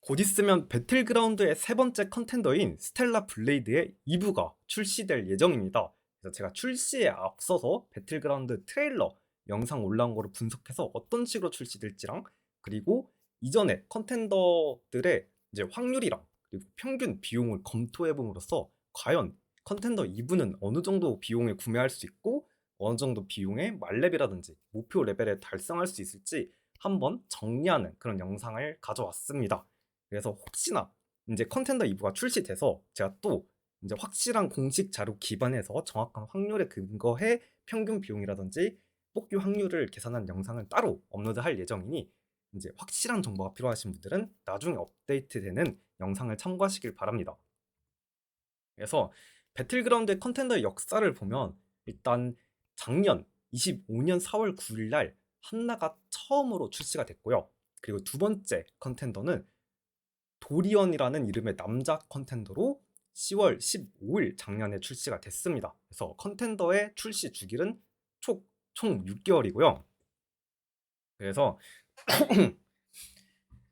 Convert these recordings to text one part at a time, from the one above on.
곧 있으면 배틀그라운드의 세 번째 컨텐더인 스텔라 블레이드의 2부가 출시될 예정입니다. 그래서 제가 출시에 앞서서 배틀그라운드 트레일러 영상 올라온 거를 분석해서 어떤 식으로 출시될지랑, 그리고 이전에 컨텐더들의 이제 확률이랑 그리고 평균 비용을 검토해 봄으로써 과연 컨텐더 2부는 어느 정도 비용에 구매할 수 있고 어느 정도 비용의 만렙이라든지 목표 레벨에 달성할 수 있을지 한번 정리하는 그런 영상을 가져왔습니다. 그래서 혹시나 이제 컨텐더 2부가 출시돼서 제가 또 이제 확실한 공식 자료 기반해서 정확한 확률에 근거해 평균 비용이라든지 뽑기 확률을 계산한 영상을 따로 업로드할 예정이니, 이제 확실한 정보가 필요하신 분들은 나중에 업데이트되는 영상을 참고하시길 바랍니다. 그래서 배틀그라운드의 컨텐더의 역사를 보면, 일단 작년 25년 4월 9일 날 한나가 처음으로 출시가 됐고요. 그리고 두 번째 컨텐더는 도리언이라는 이름의 남자 컨텐더로 10월 15일 작년에 출시가 됐습니다. 그래서 컨텐더의 출시 주기는 총 6개월이고요. 그래서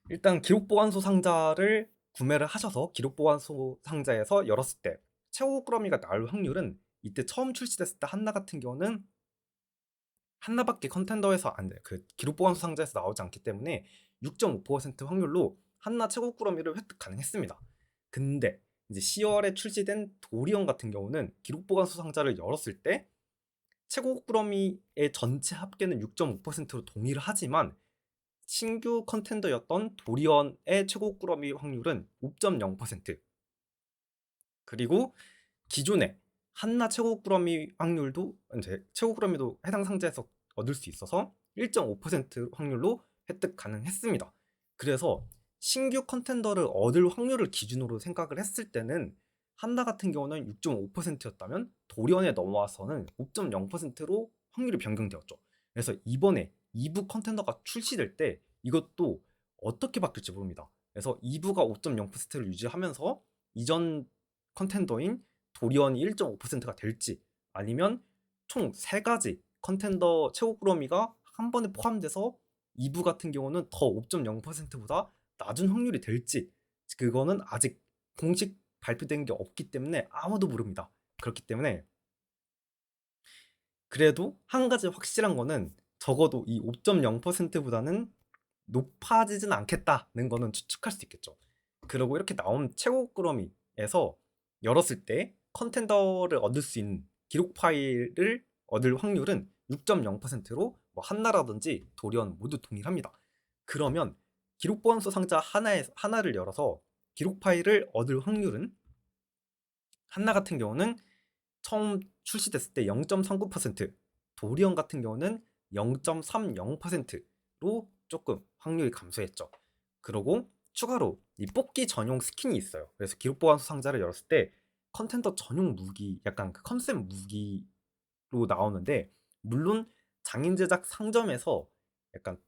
일단 기록보관소 상자를 구매를 하셔서 기록보관소 상자에서 열었을 때 최고 꾸러미가 나올 확률은, 이때 처음 출시됐을 때 한나 같은 경우는 한나밖에 컨텐더에서 그 기록보관소 상자에서 나오지 않기 때문에 6.5% 확률로 한나 최고 꾸러미를 획득 가능했습니다. 근데 이제 10월에 출시된 도리언 같은 경우는 기록보관소 상자를 열었을 때 최고 꾸러미의 전체 합계는 6.5%로 동의를 하지만 신규 컨텐더였던 도리언의 최고 꾸러미 확률은 5.0%, 그리고 기존의 한나 최고 꾸러미 확률도 이제 최고 꾸러미도 해당 상자에서 얻을 수 있어서 1.5% 확률로 획득 가능했습니다. 그래서 신규 컨텐더를 얻을 확률을 기준으로 생각을 했을 때는 한나 같은 경우는 6.5%였다면 도리언에 넘어와서는 5.0%로 확률이 변경되었죠. 그래서 이번에 2부 컨텐더가 출시될 때 이것도 어떻게 바뀔지 모릅니다. 그래서 2부가 5.0%를 유지하면서 이전 컨텐더인 도리언이 1.5%가 될지, 아니면 총 3가지 컨텐더 최고 꾸러미가 한 번에 포함돼서 2부 같은 경우는 더 5.0%보다 낮은 확률이 될지, 그거는 아직 공식 발표된 게 없기 때문에 아무도 모릅니다. 그렇기 때문에 그래도 한 가지 확실한 거는 적어도 이 5.0%보다는 높아지진 않겠다는 거는 추측할 수 있겠죠. 그리고 이렇게 나온 최고 꾸러미에서 열었을 때 컨텐더를 얻을 수 있는 기록 파일을 얻을 확률은 6.0%로 뭐 한나라든지 도리언 모두 동일합니다. 그러면 기록 보안소 상자 하나를 열어서 기록 파일을 얻을 확률은, 한나 같은 경우는 처음 출시됐을 때 0.39%, 도리언 같은 경우는 0.30%로 조금 확률이 감소했죠. 그리고 추가로 이 뽑기 전용 스킨이 있어요. 그래서 기록 보관소 상자를 열었을 때 컨텐더 전용 무기, 약간 그 컨셉 무기로 나오는데, 물론 장인 제작 상점에서 약간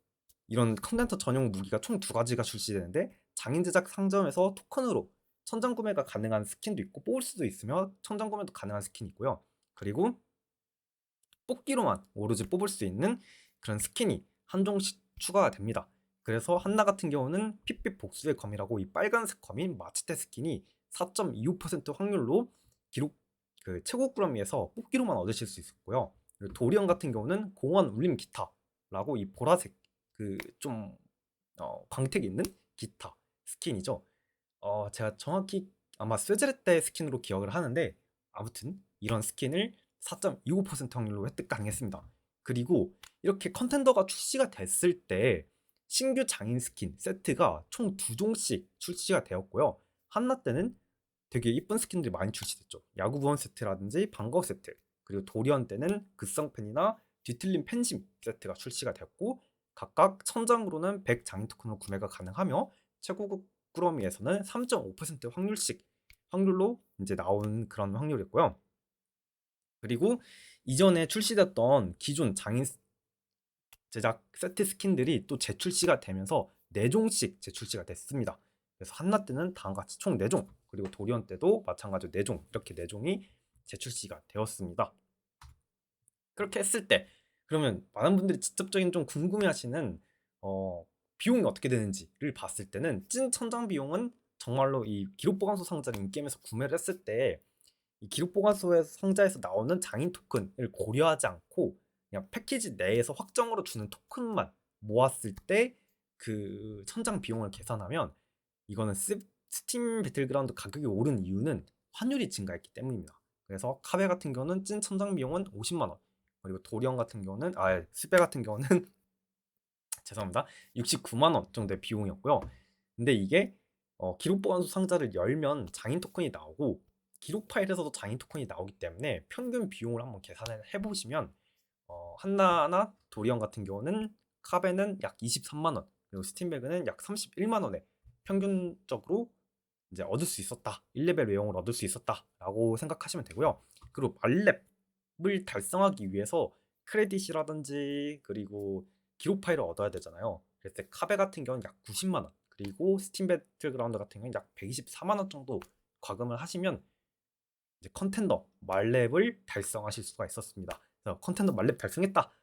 이런 컨텐더 전용 무기가 총 2가지가 출시되는데, 장인 제작 상점에서 토큰으로 천장 구매가 가능한 스킨도 있고 뽑을 수도 있으며 천장 구매도 가능한 스킨이 있고요. 그리고 뽑기로만 오로지 뽑을 수 있는 그런 스킨이 한 종씩 추가가 됩니다. 그래서 한나 같은 경우는 핏빛 복수의 검이라고 이 빨간색 검인 마치테 스킨이 4.25% 확률로 기록 그 최고 꾸러미에서 뽑기로만 얻으실 수 있었고요. 그리고 도리언 같은 경우는 공원 울림 기타라고 이 보라색 그 좀 광택 있는 기타 스킨이죠. 제가 정확히 아마 쇠즈레 때 스킨으로 기억을 하는데, 아무튼 이런 스킨을 4.25% 확률로 획득 가능했습니다. 그리고 이렇게 컨텐더가 출시가 됐을 때 신규 장인 스킨 세트가 총 2종씩 출시가 되었고요. 한나 때는 되게 이쁜 스킨들이 많이 출시됐죠. 야구부원 세트라든지 방거 세트, 그리고 도리언 때는 극성펜이나 뒤틀린 펜심 세트가 출시가 되었고, 각각 천장으로는 100 장인 토큰으로 구매가 가능하며 최고급 꾸러미에서는 3.5% 확률로 이제 나온 그런 확률이었고요. 그리고 이전에 출시됐던 기존 장인 제작 세트 스킨들이 또 재출시가 되면서 4종씩 재출시가 됐습니다. 그래서 한나 때는 다음과 같이 총 4종, 그리고 도리언 때도 마찬가지로 4종, 이렇게 4종이 재출시가 되었습니다. 그렇게 했을 때 그러면 많은 분들이 직접적인 좀 궁금해하시는 비용이 어떻게 되는지를 봤을 때는 찐 천장 비용은 정말로 이 기록 보관소 상자를 인게임에서 구매를 했을 때 이 기록 보관소의 상자에서 나오는 장인 토큰을 고려하지 않고 그냥 패키지 내에서 확정으로 주는 토큰만 모았을 때 그 천장 비용을 계산하면 이거는 스팀 배틀그라운드 가격이 오른 이유는 환율이 증가했기 때문입니다. 그래서 카베 같은 경우는 찐 천장 비용은 50만 원, 그리고 도리언 같은 경우는 스페 같은 경우는 죄송합니다. 69만 원 정도의 비용이었고요. 근데 이게 기록 보관소 상자를 열면 장인 토큰이 나오고 기록 파일에서도 장인 토큰이 나오기 때문에 평균 비용을 한번 계산을 해보시면 한나나 도리언 같은 경우는 카베는 약 23만 원, 그리고 스팀백은 약 31만 원에 평균적으로 이제 얻을 수 있었다. 1레벨 외형을 얻을 수 있었다라고 생각하시면 되고요. 그리고 말렙을 달성하기 위해서 크레딧이라든지 그리고 기록 파일을 얻어야 되잖아요. 그래서 카베 같은 경우는 약 90만 원, 그리고 스팀 배틀그라운드 같은 경우는 약 124만 원 정도 과금을 하시면 이제 컨텐더 말렙을 달성하실 수가 있었습니다. 그래서 컨텐더 말렙 달성했다.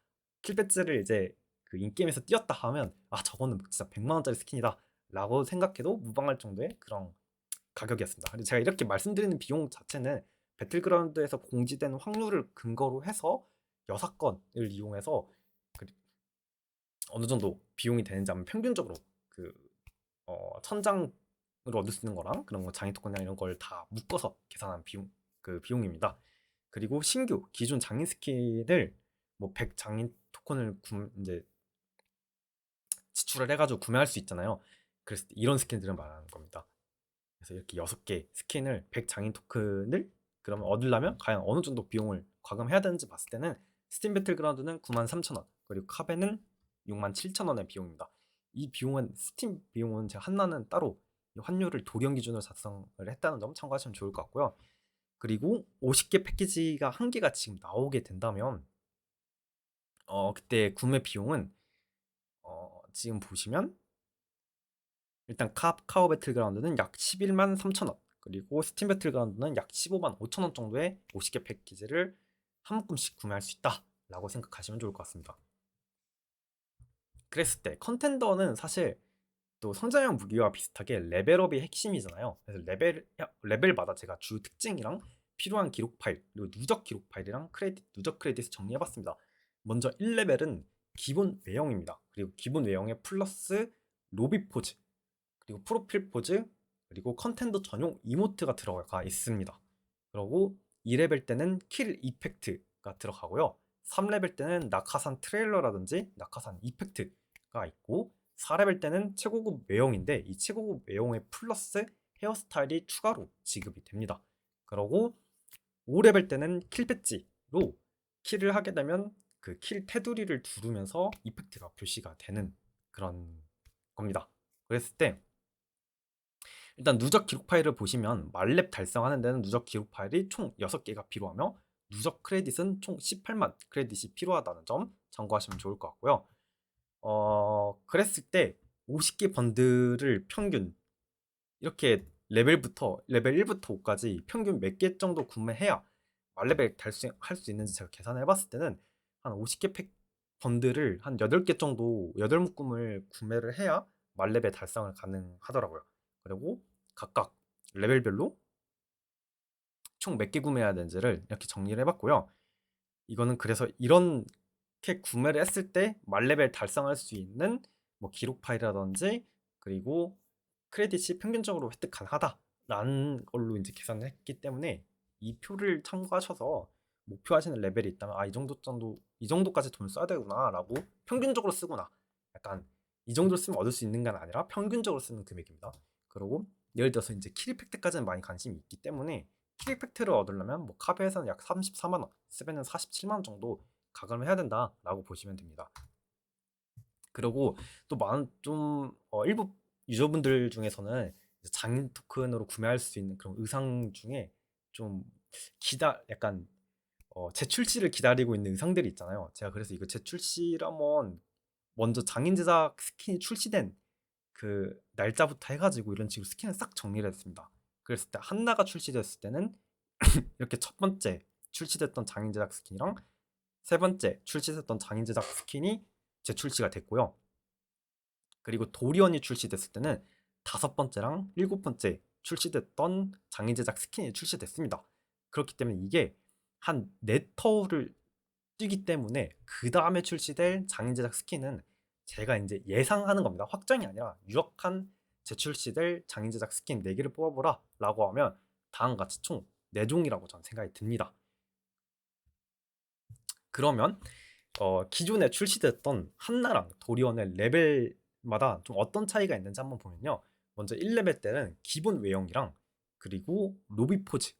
킬 배지를 이제 그 인게임에서 띄었다 하면 저거는 진짜 100만 원짜리 스킨이다 라고 생각해도 무방할 정도의 그런 가격이었습니다. 근데 제가 이렇게 말씀드리는 비용 자체는 배틀그라운드에서 공지된 확률을 근거로 해서 여사건을 이용해서 어느 정도 비용이 되는지 한번 평균적으로 그 천장으로 얻을 수 있는 거랑 그런 거 장인 토큰이랑 이런 걸 다 묶어서 계산한 비용입니다. 그리고 신규 기존 장인 스킨을 뭐 100 장인 토큰을 이제 지출을 해가지고 구매할 수 있잖아요. 그래서 이런 스킨들을 말하는 겁니다. 그래서 이렇게 6개 스킨을 100 장인 토큰을 그러면 얻으려면 과연 어느 정도 비용을 과금해야 되는지 봤을 때는 스팀 배틀그라운드는 93,000원, 그리고 카베는 67,000원의 비용입니다. 이 비용은 스팀 비용은 제가 한나는 따로 환율을 도령 기준으로 작성을 했다는 점 참고하시면 좋을 것 같고요. 그리고 50개 패키지가 한 개가 지금 나오게 된다면 그때 구매 비용은 지금 보시면 일단 카카오 배틀그라운드는 약 11만 3천원, 그리고 스팀 배틀그라운드는 약 15만 5천원 정도의 50개 패키지를 한 묶음씩 구매할 수 있다 라고 생각하시면 좋을 것 같습니다. 그랬을 때 컨텐더는 사실 또 성장형 무기와 비슷하게 레벨업이 핵심이잖아요. 그래서 레벨마다 제가 주 특징이랑 필요한 기록 파일, 그리고 누적 기록 파일이랑 누적 크레딧을 정리해봤습니다. 먼저 1레벨은 기본 외형입니다. 그리고 기본 외형에 플러스 로비 포즈, 그리고 프로필 포즈, 그리고 컨텐더 전용 이모트가 들어가 있습니다. 그리고 2레벨 때는 킬 이펙트가 들어가고요. 3레벨 때는 낙하산 트레일러라든지 낙하산 이펙트가 있고, 4레벨 때는 최고급 외형인데 이 최고급 외형에 플러스 헤어스타일이 추가로 지급이 됩니다. 그리고 5레벨 때는 킬 배지로 킬을 하게 되면 그 킬 테두리를 두르면서 이펙트가 표시가 되는 그런 겁니다. 그랬을 때 일단 누적 기록 파일을 보시면 말렙 달성하는 데는 누적 기록 파일이 총 6개가 필요하며 누적 크레딧은 총 18만 크레딧이 필요하다는 점 참고하시면 좋을 것 같고요. 그랬을 때 50개 번들을 평균 이렇게 레벨 1부터 5까지 평균 몇 개 정도 구매해야 말레벨 달성할 수 있는지 제가 계산을 해봤을 때는 한 50개 번들을 한 8개 정도 8묶음을 구매를 해야 말레벨 달성을 가능하더라고요. 그리고 각각 레벨별로 총 몇 개 구매해야 되는지를 이렇게 정리를 해봤고요. 이거는 그래서 이렇게 구매를 했을 때 말레벨 달성할 수 있는 뭐 기록 파일이라든지 그리고 크레딧이 평균적으로 획득 가능하다라는 걸로 이제 계산을 했기 때문에 이 표를 참고하셔서 목표하시는 레벨이 있다면 이 정도까지 돈을 써야 되구나라고 평균적으로 쓰구나, 약간 이 정도 쓰면 얻을 수 있는 건 아니라 평균적으로 쓰는 금액입니다. 그리고 예를 들어서 이제 킬 이펙트까지는 많이 관심이 있기 때문에 킬 이펙트를 얻으려면 뭐 카베에서는 약 34만 원, 스베는 47만 원 정도 가감을 해야 된다라고 보시면 됩니다. 그리고 또 일부 유저분들 중에서는 장인 토큰으로 구매할 수 있는 그런 의상 중에 좀 약간 재출시를 기다리고 있는 의상들이 있잖아요. 제가 그래서 이거 재출시를 한번 먼저 장인 제작 스킨이 출시된 그 날짜부터 해가지고 이런 식으로 스킨을 싹 정리를 했습니다. 그랬을 때 한나가 출시됐을 때는 이렇게 첫 번째 출시됐던 장인 제작 스킨이랑 세 번째 출시됐던 장인 제작 스킨이 재출시가 됐고요. 그리고 도리언이 출시됐을 때는 5번째랑 7번째 출시됐던 장인 제작 스킨이 출시됐습니다. 그렇기 때문에 이게 한 4터를 뛰기 때문에 그 다음에 출시될 장인 제작 스킨은 제가 이제 예상하는 겁니다. 확정이 아니라 유력한 재출시될 장인 제작 스킨 4개를 뽑아보라 라고 하면 다음과 같이 총 4종이라고 저는 생각이 듭니다. 그러면 기존에 출시됐던 한나랑 도리언의 레벨마다 좀 어떤 차이가 있는지 한번 보면요. 먼저 1레벨 때는 기본 외형이랑 그리고 로비 포즈.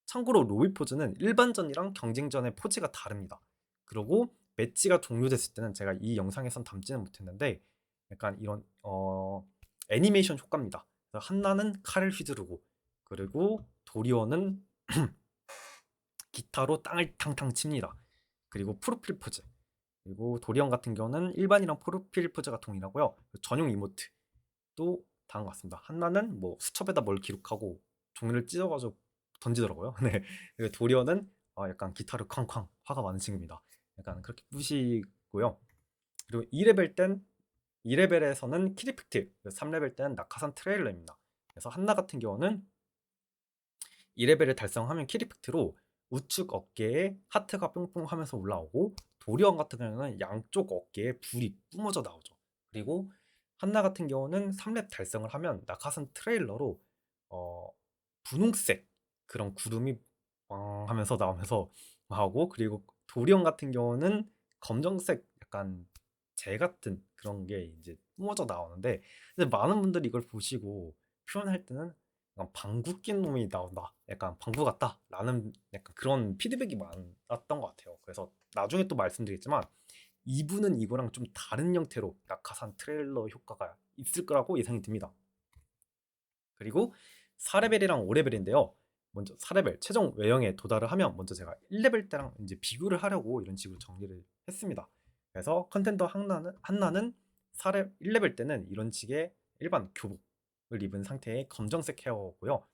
참고로 로비 포즈는 일반전이랑 경쟁전의 포즈가 다릅니다. 그리고 매치가 종료됐을 때는 제가 이 영상에선 담지는 못했는데 약간 이런 애니메이션 효과입니다. 한나는 칼을 휘두르고 그리고 도리언은 기타로 땅을 탕탕 칩니다. 그리고 프로필 포즈. 그리고 도리언 같은 경우는 일반이랑 프로필 포즈가 동일하고요. 전용 이모트도 다른 것 같습니다. 한나는 뭐 수첩에다 뭘 기록하고 종이를 찢어가지고 던지더라고요. 네. 그리고 도리언은 약간 기타를 쾅쾅 화가 많은 친구입니다. 약간 그렇게 뿌시고요. 그리고 2레벨에서는 키리픽트, 3레벨 때는 낙하산 트레일러입니다. 그래서 한나 같은 경우는 2레벨을 달성하면 키리픽트로 우측 어깨에 하트가 뿅뿅 하면서 올라오고 도리언 같은 경우는 양쪽 어깨에 불이 뿜어져 나오죠. 그리고 한나 같은 경우는 3렙 달성을 하면 낙하산 트레일러로 분홍색 그런 구름이 왕 하면서 나오면서 하고 그리고 도리언 같은 경우는 검정색 약간 재 같은 그런 게 이제 뿜어져 나오는데 근데 많은 분들이 이걸 보시고 표현할 때는 약간 방구 낀 놈이 나온다. 약간 방구 같다. 라는 약간 그런 피드백이 많았던 것 같아요. 그래서 나중에 또 말씀드리겠지만 2부는 이거랑 좀 다른 형태로 낙하산 트레일러 효과가 있을 거라고 예상이 듭니다. 그리고 4레벨이랑 5레벨인데요. 먼저 4레벨 최종 외형에 도달을 하면 먼저 제가 1레벨 때랑 이제 비교를 하려고 이런 식으로 정리를 했습니다. 그래서 컨텐더 한나는 1레벨 때는 이런 식의 일반 교복을 입은 상태의 검정색 헤어고요.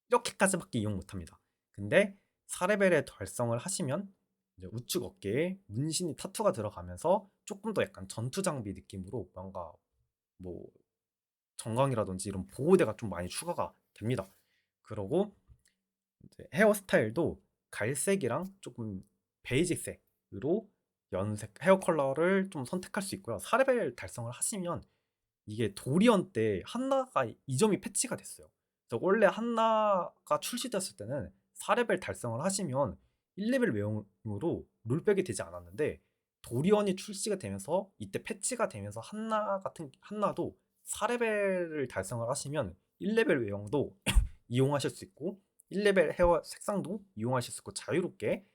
이렇게까지밖에 이용 못합니다. 근데 4레벨에 달성을 하시면 이제 우측 어깨에 문신이 타투가 들어가면서 조금 더 약간 전투 장비 느낌으로 뭔가 뭐 정강이라든지 이런 보호대가 좀 많이 추가가 됩니다. 그리고 이제 헤어스타일도 갈색이랑 조금 베이지색으로 연색 헤어 컬러를 좀 선택할 수 있고요. 4레벨 달성을 하시면 이게 도리언 때 한나가 이 점이 패치가 됐어요. 그래서 원래 한나가 출시됐을 때는 4레벨 달성을 하시면 1레벨 외형으로 롤백이 되지 않았는데 도리언이 출시가 되면서 이때 패치가 되면서 한나도 4레벨을 달성을 하시면 1레벨 외형도 이용하실 수 있고 1레벨 헤어 색상도 이용하실 수 있고 자유롭게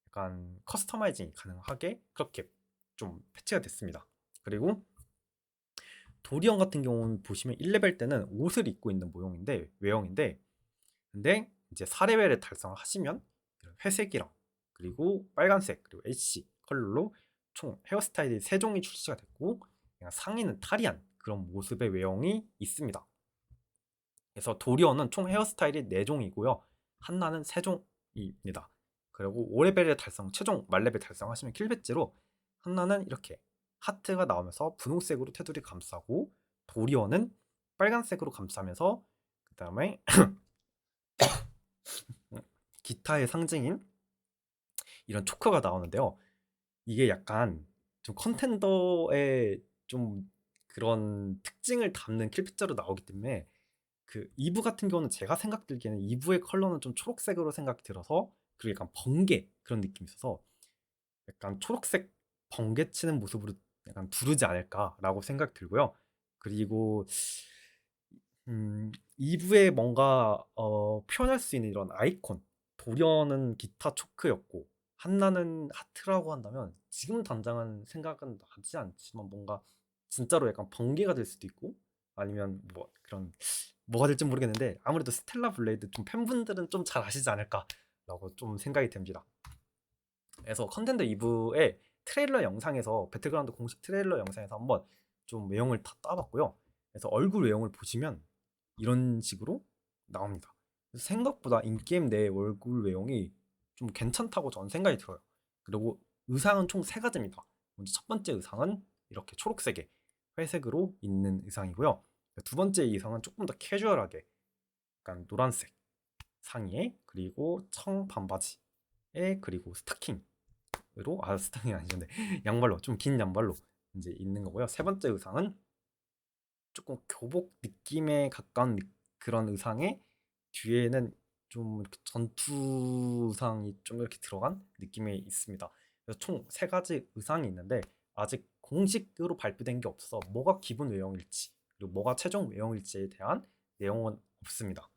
약간 커스터마이징이 가능하게 그렇게 좀 패치가 됐습니다. 그리고 도리언 같은 경우는 보시면 1레벨 때는 옷을 입고 있는 외형인데 근데 이제 4레벨에 달성을 하시면 회색이랑 그리고 빨간색 그리고 애쉬 컬러로 총 헤어스타일이 3종이 출시가 됐고 그냥 상의는 타리한 그런 모습의 외형이 있습니다. 그래서 도리언은 총 헤어스타일이 4종이고요. 한나는 3종입니다. 그리고 5레벨에 최종 만레벨 달성하시면 킬배지로 한나는 이렇게 하트가 나오면서 분홍색으로 테두리 감싸고 도리언은 빨간색으로 감싸면서 그 다음에 기타의 상징인 이런 초크가 나오는데요. 이게 약간 좀 컨텐더의 좀 그런 특징을 담는 킬피처로 나오기 때문에 그 2부 같은 경우는 제가 생각들기에는 2부의 컬러는 좀 초록색으로 생각이 들어서 그리고 약간 번개 그런 느낌이 있어서 약간 초록색 번개 치는 모습으로 약간 두르지 않을까라고 생각 들고요. 그리고 2부에 뭔가 표현할 수 있는 이런 아이콘 도련은 기타 초크였고 한나는 하트라고 한다면 지금 당장은 생각은 나지 않지만 뭔가 진짜로 약간 번개가 될 수도 있고 아니면 뭐 그런 뭐가 될지 모르겠는데 아무래도 스텔라 블레이드 좀 팬분들은 좀 잘 아시지 않을까라고 좀 생각이 듭니다. 그래서 컨텐츠 2부의 트레일러 영상에서 배틀그라운드 공식 트레일러 영상에서 한번 좀 외형을 다 따봤고요. 그래서 얼굴 외형을 보시면 이런 식으로 나옵니다. 생각보다 인게임 내 얼굴 외형이 좀 괜찮다고 저는 생각이 들어요. 그리고 의상은 총 3가지입니다. 먼저 첫 번째 의상은 이렇게 초록색의 회색으로 있는 의상이고요. 두 번째 의상은 조금 더 캐주얼하게 약간 노란색 상의에 그리고 청 반바지에 그리고 스타킹으로 스타킹이 아니던데 양말로 좀 긴 양말로 이제 있는 거고요. 세 번째 의상은 조금 교복 느낌에 가까운 그런 의상에 뒤에는 좀 이렇게 전투 의상이 좀 이렇게 들어간 느낌이 있습니다. 그래서 총 세 가지 의상이 있는데 아직 공식으로 발표된 게 없어서 뭐가 기본 외형일지 그리고 뭐가 최종 외형일지에 대한 내용은 없습니다.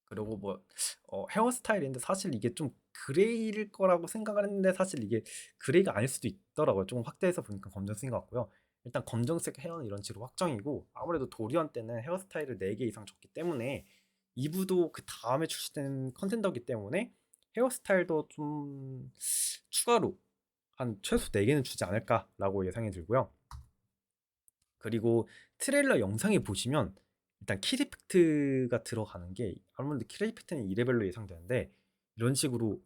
그리고 뭐 헤어스타일인데 사실 이게 좀 그레이일 거라고 생각을 했는데 사실 이게 그레이가 아닐 수도 있더라고요. 조금 확대해서 보니까 검정색인 것 같고요. 일단 검정색 헤어는 이런 식으로 확정이고 아무래도 도리언 때는 헤어스타일을 4개 이상 줬기 때문에 2부도 그 다음에 출시된 컨텐더기 때문에 헤어스타일도 좀 추가로 한 최소 4개는 주지 않을까라고 예상이 들고요. 그리고 트레일러 영상에 보시면 일단 킬 이펙트가 들어가는 게 아무래도 킬 이펙트는 2레벨로 예상되는데 이런 식으로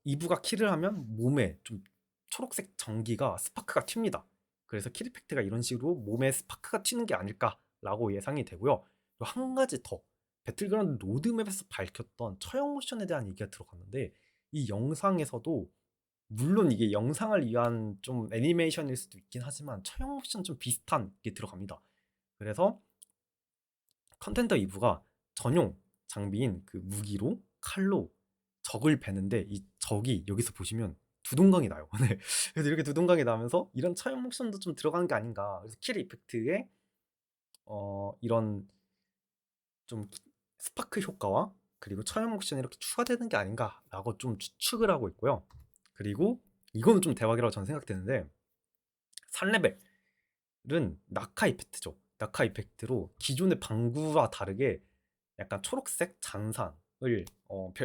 2부가 킬을 하면 몸에 좀 초록색 전기가 스파크가 튑니다. 그래서 킬 이펙트가 이런 식으로 몸에 스파크가 튀는 게 아닐까라고 예상이 되고요. 또 한 가지 더 배틀그라운드 로드맵에서 밝혔던 처형 모션에 대한 얘기가 들어갔는데 이 영상에서도 물론 이게 영상을 위한 좀 애니메이션일 수도 있긴 하지만 처형 모션 좀 비슷한 게 들어갑니다. 그래서 컨텐더 2부가 전용 장비인 그 무기로 칼로 적을 베는데 이 적이 여기서 보시면 두동강이 나요. 네. 그래서 이렇게 두동강이 나면서 이런 처형 모션도 좀 들어간 게 아닌가. 그래서 킬 이펙트에 이런 좀 스파크 효과와 그리고 처형 모션이 이렇게 추가되는 게 아닌가라고 좀 추측을 하고 있고요. 그리고 이거는 좀 대박이라고 저는 생각되는데 3레벨은 낙하 이펙트죠. 낙하 이펙트로 기존의 방구와 다르게 약간 초록색 장상을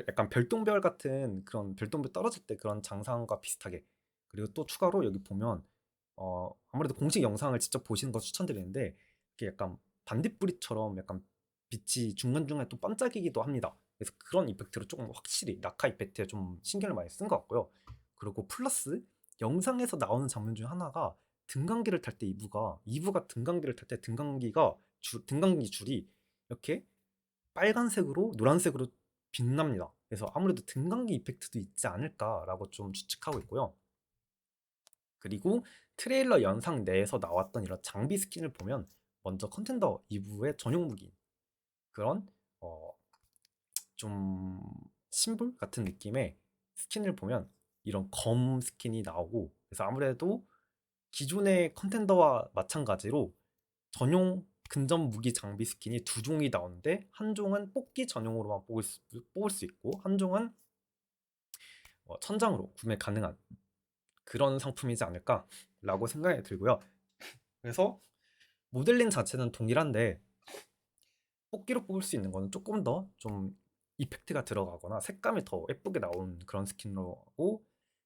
약간 별똥별 같은 그런 별똥별 떨어질 때 그런 장상과 비슷하게 그리고 또 추가로 여기 보면 아무래도 공식 영상을 직접 보시는 거 추천드리는데 이게 약간 반딧불이처럼 약간 빛이 중간중간에 또 반짝이기도 합니다. 그래서 그런 이펙트로 조금 확실히 낙하 이펙트에 좀 신경을 많이 쓴 것 같고요. 그리고 플러스 영상에서 나오는 장면 중 하나가 등강기를 탈 때 이부가 등강기를 탈 때 등강기 줄이 이렇게 빨간색으로 노란색으로 빛납니다. 그래서 아무래도 등강기 이펙트도 있지 않을까라고 좀 추측하고 있고요. 그리고 트레일러 영상 내에서 나왔던 이런 장비 스킨을 보면 먼저 컨텐더 2부의 전용 무기 그런 좀 심볼 같은 느낌의 스킨을 보면 이런 검 스킨이 나오고 그래서 아무래도 기존의 컨텐더와 마찬가지로 전용 근접 무기 장비 스킨이 두 종이 나오는데 한 종은 뽑기 전용으로만 뽑을 수 있고 한 종은 천장으로 구매 가능한 그런 상품이지 않을까라고 생각이 들고요. 그래서 모델링 자체는 동일한데 뽑기로 뽑을 수 있는 거는 조금 더 좀 이펙트가 들어가거나 색감이 더 예쁘게 나온 그런 스킨으로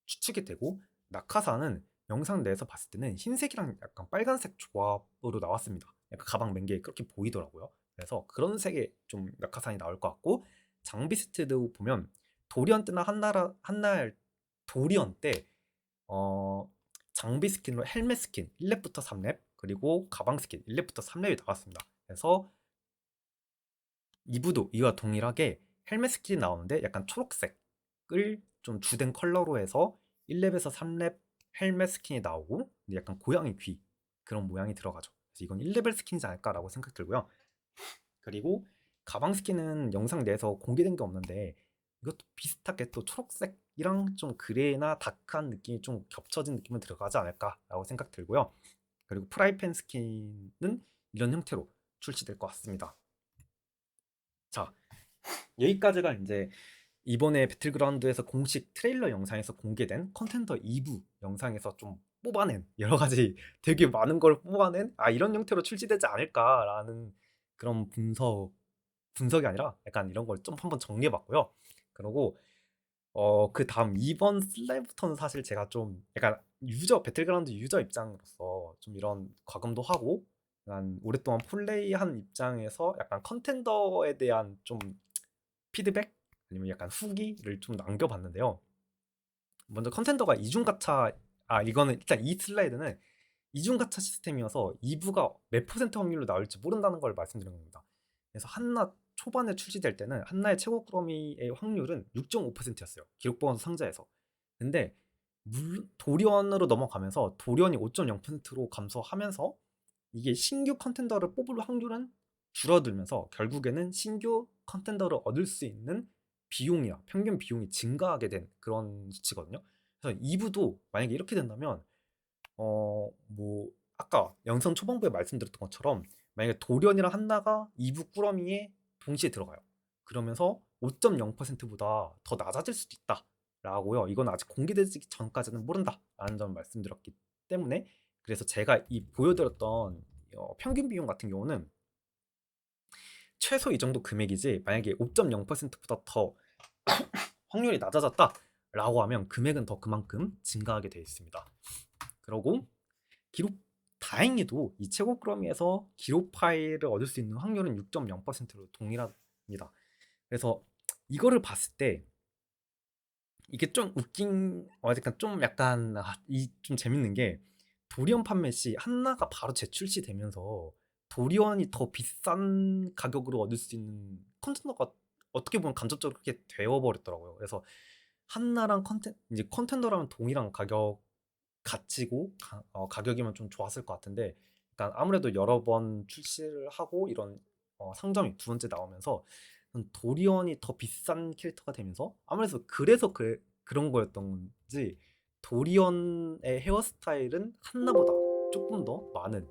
추측이 되고 낙하산은 영상 내에서 봤을 때는 흰색이랑 약간 빨간색 조합으로 나왔습니다. 약간 가방 맨 게 그렇게 보이더라고요. 그래서 그런 색의 좀 낙하산이 나올 것 같고 장비 세트도 보면 도리언 때나 한날 도리언 때 장비 스킨으로 헬멧 스킨 1렙부터 3렙 그리고 가방 스킨 1렙부터 3렙이 나왔습니다. 그래서 2부도 이와 동일하게 헬멧 스킨이 나오는데 약간 초록색을 좀 주된 컬러로 해서 1렙에서 3렙 헬멧 스킨이 나오고 약간 고양이 귀 그런 모양이 들어가죠. 그래서 이건 1레벨 스킨이지 않을까라고 생각 들고요. 그리고 가방 스킨은 영상 내에서 공개된 게 없는데 이것도 비슷하게 또 초록색이랑 좀 그레이나 다크한 느낌이 좀 겹쳐진 느낌은 들어가지 않을까라고 생각 들고요. 그리고 프라이팬 스킨은 이런 형태로 출시될 것 같습니다. 자, 여기까지가 이제 이번에 배틀그라운드에서 공식 트레일러 영상에서 공개된 컨텐더 2부 영상에서 좀 뽑아낸 여러 가지 되게 많은 걸 뽑아낸 이런 형태로 출시되지 않을까라는 그런 분석이 아니라 약간 이런 걸 좀 한번 정리해봤고요. 그리고 그 다음 이번 슬라임부터는 사실 제가 좀 약간 배틀그라운드 유저 입장으로서 좀 이런 과금도 하고 약간 오랫동안 플레이한 입장에서 약간 컨텐더에 대한 좀 피드백 아니면 약간 후기를 좀 남겨봤는데요. 먼저 컨텐더가 이중 가차 이거는 일단 이 슬라이드는 이중 가차 시스템이어서 2부가 몇 퍼센트 확률로 나올지 모른다는 걸 말씀드리는 겁니다. 그래서 한나 초반에 출시될 때는 한나의 최고 꾸러미의 확률은 6.5%였어요. 기록 보관소 상자에서. 근데 도련으로 넘어가면서 도련이 5.0%로 감소하면서 이게 신규 컨텐더를 뽑을 확률은 줄어들면서 결국에는 신규 컨텐더를 얻을 수 있는 비용이야 평균 비용이 증가하게 된 그런 수치거든요. 그래서 2부도 만약에 이렇게 된다면 뭐 아까 영상 초반부에 말씀드렸던 것처럼 만약에 도련이랑 한나가 2부 꾸러미에 동시에 들어가요. 그러면서 5.0%보다 더 낮아질 수도 있다 라고요. 이건 아직 공개되기 전까지는 모른다 라는 점 말씀드렸기 때문에, 그래서 제가 이 보여드렸던 평균 비용 같은 경우는 최소 이 정도 금액이지, 만약에 5.0%보다 더 확률이 낮아졌다 라고 하면 금액은 더 그만큼 증가하게 되어 있습니다. 그리고 기록 다행히도 이 최고 꾸러미에서 기록 파일을 얻을 수 있는 확률은 6.0%로 동일합니다. 그래서 이거를 봤을 때 이게 좀 웃긴, 좀 약간 좀 재밌는 게, 도리언 판매 시 한나가 바로 재출시되면서 도리언이 더 비싼 가격으로 얻을 수 있는 컨텐더가 어떻게 보면 간접적으로 그렇게 되어버렸더라고요. 그래서 한나랑 이제 컨텐더랑 동일한 가격 가치고 가격이면 좀 좋았을 것 같은데, 그러니까 아무래도 여러 번 출시를 하고 이런 상점이 두 번째 나오면서 도리언이 더 비싼 캐릭터가 되면서 아무래도 그런 거였던 건지 도리언의 헤어스타일은 한나보다 조금 더 많은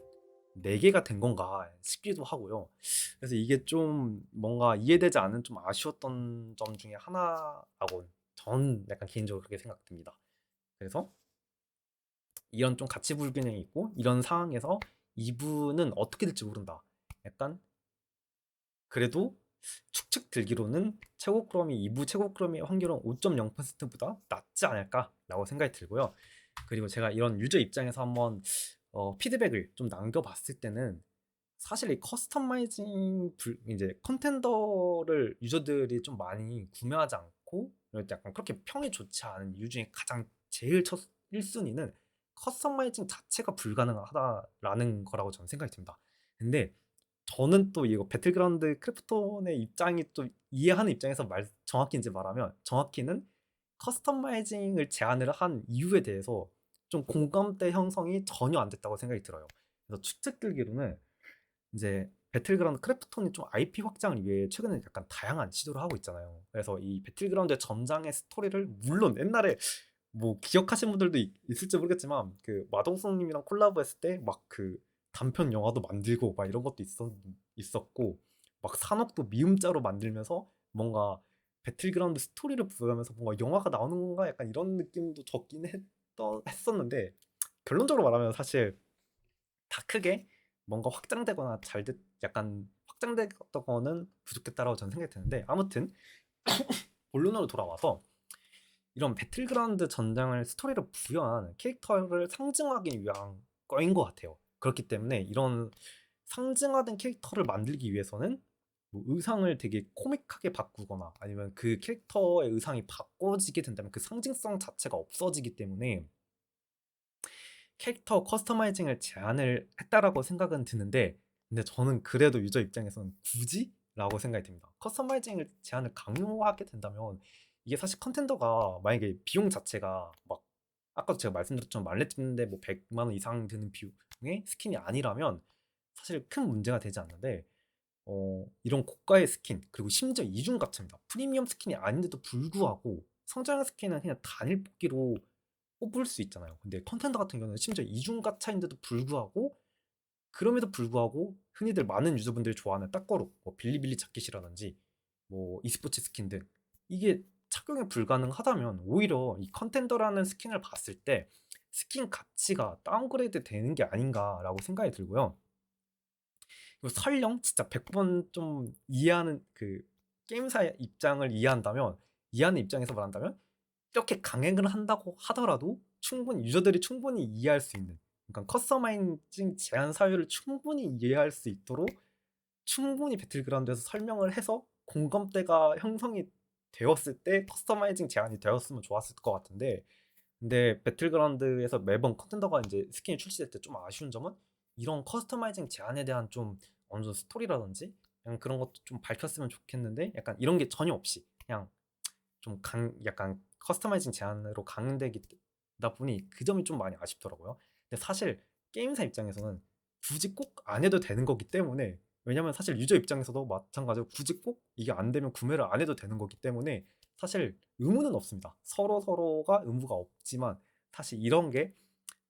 4개가 된 건가 싶기도 하고요. 그래서 이게 좀 뭔가 이해되지 않은 좀 아쉬웠던 점 중에 하나라고 전 약간 개인적으로 그렇게 생각됩니다. 그래서 이런 좀 가치 불균형이 있고 이런 상황에서 2부는 어떻게 될지 모른다. 약간 그래도 축측 들기로는 최고 크롬이 2부 최고 크롬의 확률은 5.0%보다 낮지 않을까라고 생각이 들고요. 그리고 제가 이런 유저 입장에서 한번 피드백을 좀 남겨봤을 때는 사실 이 커스터마이징 이제 컨텐더를 유저들이 좀 많이 구매하지 않고 약간 그렇게 평이 좋지 않은 이유 중에 가장 제일 첫 1순위는 커스터마이징 자체가 불가능하다라는 거라고 저는 생각이 듭니다. 근데 저는 또 이거 배틀그라운드 크래프톤의 입장이 좀 이해하는 입장에서 정확히 이제 말하면 정확히는 커스터마이징을 제안을 한 이유에 대해서 좀 공감대 형성이 전혀 안 됐다고 생각이 들어요. 그래서 추측 들기로는 이제 배틀그라운드 크래프톤이 좀 IP 확장을 위해 최근에 약간 다양한 시도를 하고 있잖아요. 그래서 이 배틀그라운드 전장의 스토리를 물론 옛날에 뭐 기억하시는 분들도 있을지 모르겠지만 그 마동석님이랑 콜라보했을 때 막 그 단편 영화도 만들고 막 이런 것도 있었고 막 산옥도 미음자로 만들면서 뭔가 배틀그라운드 스토리를 부여하면서 뭔가 영화가 나오는 건가 약간 이런 느낌도 적긴 했었는데, 결론적으로 말하면 사실 다 크게 뭔가 확장되거나 약간 확장됐던 거는 부족했다라고 저는 생각이 드는데, 아무튼 본론으로 돌아와서 이런 배틀그라운드 전장을 스토리로 부여한 캐릭터를 상징하기 위한 거인 것 같아요. 그렇기 때문에 이런 상징화된 캐릭터를 만들기 위해서는 뭐 의상을 되게 코믹하게 바꾸거나 아니면 그 캐릭터의 의상이 바꿔지게 된다면 그 상징성 자체가 없어지기 때문에 캐릭터 커스터마이징을 제안을 했다라고 생각은 드는데, 근데 저는 그래도 유저 입장에서는 굳이? 라고 생각이 듭니다. 커스터마이징을 제한을 강요하게 된다면 이게 사실 컨텐더가 만약에 비용 자체가 막 아까도 제가 말씀드렸지만 말레 찍는데 뭐 100만 원 이상 드는 비용의 스킨이 아니라면 사실 큰 문제가 되지 않는데, 이런 고가의 스킨 그리고 심지어 이중 가차입니다. 프리미엄 스킨이 아닌데도 불구하고 성장 스킨은 그냥 단일 뽑기로 뽑을 수 있잖아요. 근데 컨텐더 같은 경우는 심지어 이중 가차인데도 불구하고, 그럼에도 불구하고 흔히들 많은 유저분들이 좋아하는 딱거룩, 뭐 빌리빌리 자켓이라든지 뭐 e스포츠 스킨 등 이게 착용이 불가능하다면 오히려 이 컨텐더라는 스킨을 봤을 때 스킨 가치가 다운그레이드 되는 게 아닌가라고 생각이 들고요. 그리고 설령 진짜 100번 좀 이해하는 그 게임사 입장을 이해하는 입장에서 말한다면 이렇게 강행을 한다고 하더라도 충분히 유저들이 충분히 이해할 수 있는, 그러니까 커스터마이징 제한 사유를 충분히 이해할 수 있도록 충분히 배틀그라운드에서 설명을 해서 공감대가 형성이 되었을 때 커스터마이징 제한이 되었으면 좋았을 것 같은데, 근데 배틀그라운드에서 매번 컨텐더가 이제 스킨이 출시될 때 좀 아쉬운 점은 이런 커스터마이징 제한에 대한 좀 어느 정도 스토리라든지 그냥 그런 것도 좀 밝혔으면 좋겠는데 약간 이런 게 전혀 없이 그냥 좀 약간 커스터마이징 제한으로 강행되다 보니 그 점이 좀 많이 아쉽더라고요. 근데 사실 게임사 입장에서는 굳이 꼭 안 해도 되는 거기 때문에 왜냐면 사실 유저 입장에서도 마찬가지로 굳이 꼭 이게 안 되면 구매를 안 해도 되는 거기 때문에 사실 의무는 없습니다. 서로가 의무가 없지만 사실 이런 게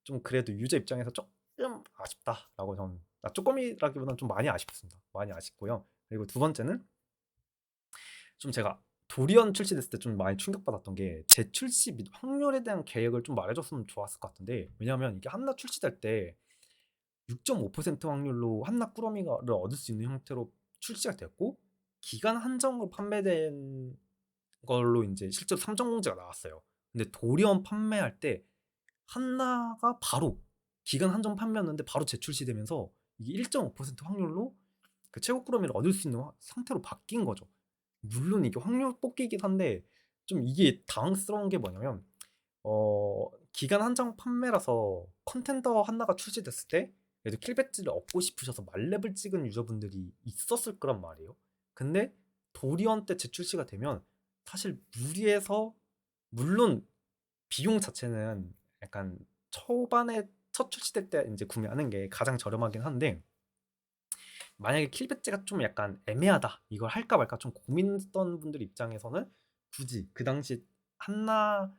좀 그래도 유저 입장에서 조금 아쉽다라고 저는 조금이라기보다는 좀 많이 아쉽습니다. 많이 아쉽고요. 그리고 두 번째는 좀 제가 도리언 출시됐을 때 좀 많이 충격받았던 게 재출시 및 확률에 대한 계획을 좀 말해줬으면 좋았을 것 같은데 왜냐하면 이게 한나 출시될 때 6.5% 확률로 한나 꾸러미를 얻을 수 있는 형태로 출시가 됐고 기간 한정으로 판매된 걸로 이제 실제로 삼정 공지가 나왔어요. 근데 도리언 판매할 때 한나가 바로 기간 한정 판매였는데 바로 재출시되면서 이게 1.5% 확률로 그 최고 꾸러미를 얻을 수 있는 상태로 바뀐 거죠. 물론 이게 확률 뽑기이긴 한데 좀 이게 당황스러운 게 뭐냐면 기간 한정 판매라서 컨텐더 하나가 출시됐을 때 그래도 킬 배지를 얻고 싶으셔서 말렙을 찍은 유저분들이 있었을 거란 말이에요. 근데 도리언 때 재출시가 되면 사실 무리해서 물론 비용 자체는 약간 초반에 첫 출시될 때 이제 구매하는 게 가장 저렴하긴 한데 만약에 킬 배지가 좀 약간 애매하다 이걸 할까 말까 좀 고민했던 분들 입장에서는 굳이 그 당시 한나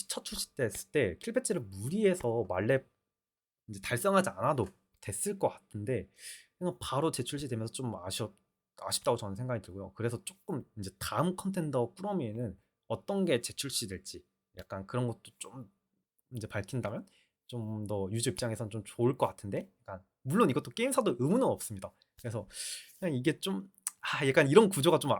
첫 출시 때 했을 때 킬 배지를 무리해서 말렙 이제 달성하지 않아도 됐을 것 같은데 그냥 바로 재출시되면서 좀 아쉽다고 저는 생각이 들고요. 그래서 조금 이제 다음 컨텐더 꾸러미에는 어떤 게 재출시될지 약간 그런 것도 좀 이제 밝힌다면 좀 더 유저 입장에선 좀 좋을 것 같은데 약간 물론 이것도 게임사도 의무는 없습니다. 그래서 그냥 이게 좀 약간 이런 구조가 좀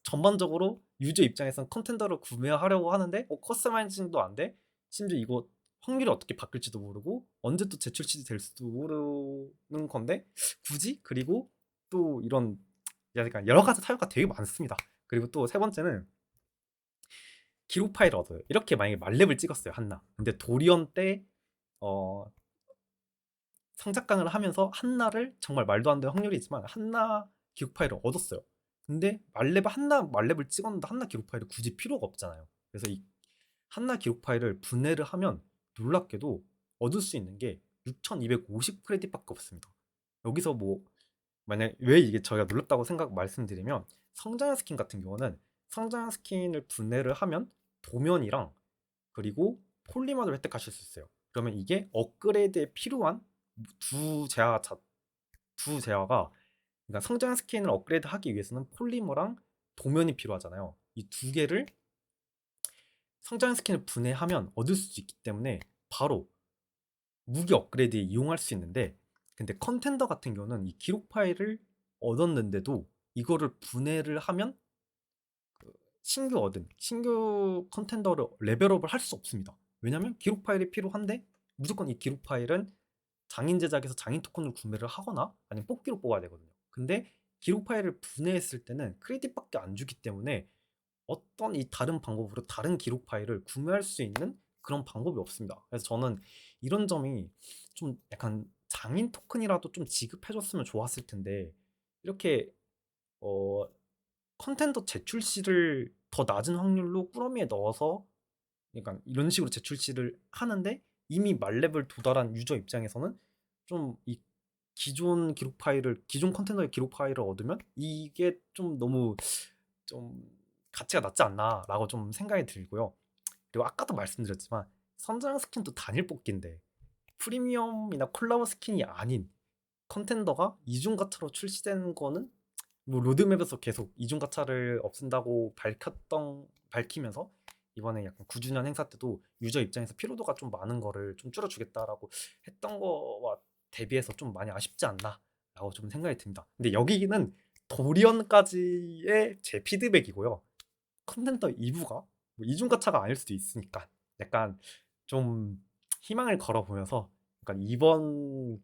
전반적으로 유저 입장에선 컨텐더를 구매하려고 하는데 커스터마이징도 안 돼? 심지어 이거 확률이 어떻게 바뀔지도 모르고 언제 또 재출시 될 수도 모르는 건데 굳이? 그리고 또 이런 약간 여러 가지 사유가 되게 많습니다. 그리고 또 세 번째는 기록 파일을 얻어요. 이렇게 만약에 말렙을 찍었어요 한나. 근데 도리언 때 어, 상작강을 하면서 한나를 정말 말도 안 되는 확률이지만 한나 기록 파일을 얻었어요. 근데 한나 말렙을 찍었는데 한나 기록 파일이 굳이 필요가 없잖아요. 그래서 이 한나 기록 파일을 분해를 하면 놀랍게도 얻을 수 있는 게 6,250 크레딧밖에 없습니다. 여기서 뭐 만약 왜 이게 저희가 놀랍다고 말씀드리면 성장형 스킨 같은 경우는 성장형 스킨을 분해를 하면 도면이랑 그리고 폴리머를 획득하실 수 있어요. 그러면 이게 업그레이드에 필요한 두 재화 두 재화가 그러니까 성장 스킨을 업그레이드하기 위해서는 폴리머랑 도면이 필요하잖아요. 이 두 개를 성장 스킨을 분해하면 얻을 수 있기 때문에 바로 무기 업그레이드에 이용할 수 있는데 근데 컨텐더 같은 경우는 이 기록 파일을 얻었는데도 이거를 분해를 하면 신규 컨텐더를 레벨업을 할 수 없습니다. 왜냐면 기록 파일이 필요한데 무조건 이 기록 파일은 장인 제작에서 장인 토큰을 구매를 하거나 아니면 뽑기로 뽑아야 되거든요. 근데 기록 파일을 분해했을 때는 크레딧밖에 안 주기 때문에 어떤 이 다른 방법으로 다른 기록 파일을 구매할 수 있는 그런 방법이 없습니다. 그래서 저는 이런 점이 좀 약간 장인 토큰이라도 좀 지급해줬으면 좋았을 텐데 이렇게 어 컨텐더 재출시를 더 낮은 확률로 꾸러미에 넣어서 그러니까 이런 식으로 재출시를 하는데 이미 말렙을 도달한 유저 입장에서는 좀 이 기존 컨텐더의 기록 파일을 얻으면 이게 좀 너무 좀 가치가 낮지 않나라고 좀 생각이 들고요. 그리고 아까도 말씀드렸지만 선장 스킨도 단일 뽑기인데 프리미엄이나 콜라보 스킨이 아닌 컨텐더가 이중 가차로 출시되는 거는 뭐 로드맵에서 계속 이중 가차를 없앤다고 밝히면서 이번에 약간 9주년 행사 때도 유저 입장에서 피로도가 좀 많은 거를 좀 줄여주겠다라고 했던 거와 대비해서 좀 많이 아쉽지 않나라고 좀 생각이 듭니다. 근데 여기는 도리언까지의 제 피드백이고요. 컨텐더 2부가 뭐 이중 가차가 아닐 수도 있으니까 약간 좀 희망을 걸어보면서 약간 이번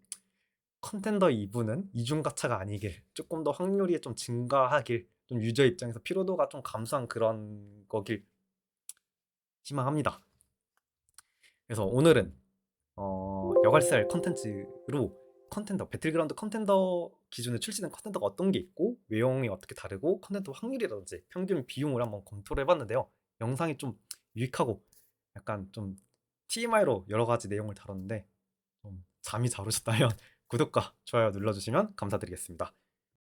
컨텐더 2부는 이중 가차가 아니길 조금 더 확률이 좀 증가하길 좀 유저 입장에서 피로도가 좀 감소한 그런 거길 희망합니다. 그래서 오늘은 여갈살 컨텐츠로 컨텐더 배틀그라운드 컨텐더 기준에 출시된 컨텐더가 어떤 게 있고 외형이 어떻게 다르고 컨텐더 확률이라든지 평균 비용을 한번 검토를 해봤는데요. 영상이 좀 유익하고 약간 좀 TMI로 여러 가지 내용을 다뤘는데 좀 잠이 잘 오셨다면 구독과 좋아요 눌러주시면 감사드리겠습니다.